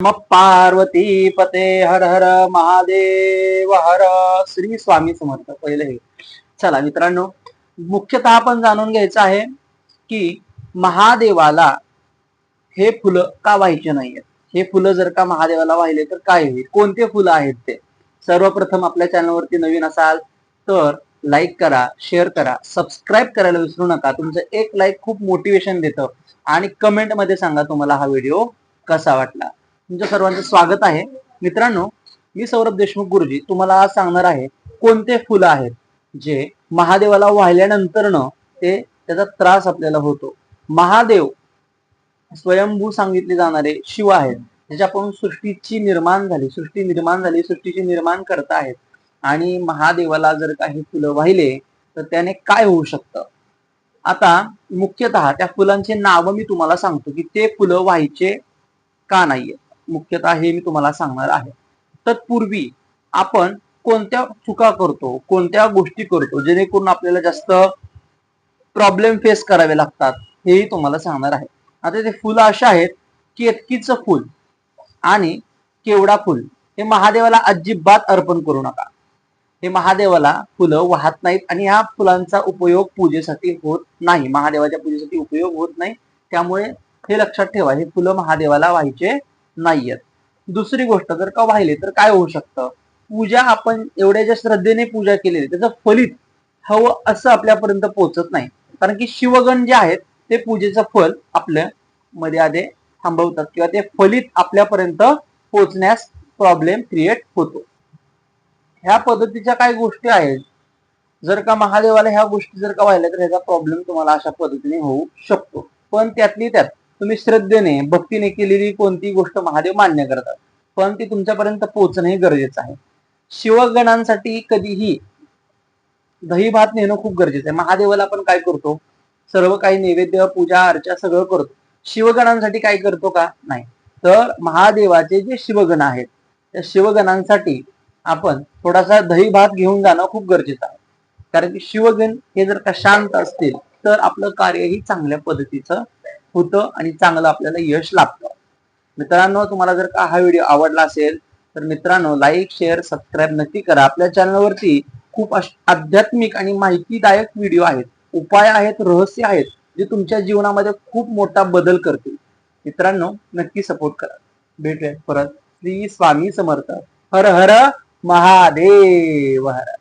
नमः पार्वती पते हर हर महादेव हर. श्री स्वामी समर्थ. पहिले हे चला मित्रांनो, मुख्यतः आपण जाणून घ्यायचं आहे की महादेवाला हे फुलं का व्हायचे नाहीयेत. हे फुलं जर का महादेवाला वाहिले तर काय होईल, कोणते फुलं आहेत ते. सर्वप्रथम आपल्या चॅनलवरती नवीन असाल तर लाईक करा, शेअर करा, सबस्क्राईब करायला विसरू नका. तुमचं एक लाईक खूप मोटिवेशन देतं. आणि कमेंट मध्ये सांगा तुम्हाला हा व्हिडिओ कसा वाटला. तुमच्या सर्वांचं स्वागत आहे. मित्रांनो, मी सौरभ देशमुख गुरुजी तुम्हाला आज सांगणार आहे कोणते फुलं आहेत जे महादेवाला वाहिल्यानंतर ते त्याचा त्रास आपल्याला होतो. महादेव स्वयंभू सांगितले जाणारे शिव आहेत, ज्याच्यापासून सृष्टीची निर्माण झाली, सृष्टीची निर्माण करता आहेत. आणि महादेवाला जर काही फुलं वाहिले तर त्याने काय होऊ शकतं. आता मुख्यतः त्या फुलांचे नाव मी तुम्हाला सांगतो की ते फुलं व्हायचे का नाहीये. मुख्यतः हे मी तुम्हाला सांगणार आहे. तत्पूर्वी आपण कोणत्या चुका करतो, कोणत्या गोष्टी करतो जेणेकरून आपल्याला जास्त प्रॉब्लेम फेस करावे लागतात, हेही तुम्हाला सांगणार आहे. आता ते फुलं अशा आहेत, केतकीचं फुल आणि केवडा फुल हे महादेवाला अजिबात अर्पण करू नका. हे महादेवाला फुलं वाहत नाहीत आणि ह्या फुलांचा उपयोग पूजेसाठी होत नाही, महादेवाच्या पूजेसाठी उपयोग होत नाही. त्यामुळे हे लक्षात ठेवा, हे फुलं महादेवाला व्हायचे नाहीयेत. दुसरी गोष्ट, जर का वाहिले तर काय होऊ शकतं. पूजा आपण एवढ्या ज्या श्रद्धेने पूजा केलेली त्याचं फलित हवं असं आपल्यापर्यंत पोहोचत नाही. कारण की शिवगण जे आहेत ते पूजेचं फल आपल्या मध्ये आधी थांबवतात किंवा ते फलित आपल्यापर्यंत पोहोचण्यास प्रॉब्लेम क्रिएट होतो. ह्या पद्धतीच्या काही गोष्टी आहेत, जर का महादेवाला ह्या गोष्टी जर का व्हायला तर ह्याचा प्रॉब्लेम तुम्हाला अशा पद्धतीने होऊ शकतो. पण त्यातली त्यात तुम्ही श्रद्धेने भक्तीने केलेली कोणती गोष्ट महादेव मान्य करतात, पण ती तुमच्यापर्यंत पोहोचणं हे गरजेचं आहे. शिवगणांसाठी कधीही दही भात नेणं खूप गरजेचं आहे. महादेवाला आपण काय करतो, सर्व काही नैवेद्य पूजा अर्चा सगळं करतो. शिवगणांसाठी काय करतो का नाही. तर महादेवाचे जे शिवगण आहेत त्या शिवगणांसाठी आपण थोडासा दही भात घेऊन जाणं खूप गरजेचं आहे. कारण की शिवगण हे जर का शांत असतील तर आपलं कार्यही चांगल्या पद्धतीचं होतं आणि चांगलं आपल्याला यश लाभतं. मित्रांनो, तुम्हाला जर का हा व्हिडिओ आवडला असेल तर मित्रांनो लाईक शेअर सबस्क्राईब नक्की करा. आपल्या चॅनलवरती खूप आध्यात्मिक आणि माहितीदायक व्हिडिओ आहेत, उपाय आहेत, रहस्य आहेत जे तुमच्या जीवनामध्ये खूप मोठा बदल करतील. मित्रांनो, नक्की सपोर्ट करा. भेटूया परत. श्री स्वामी समर्थ. हर हर महादेव हर.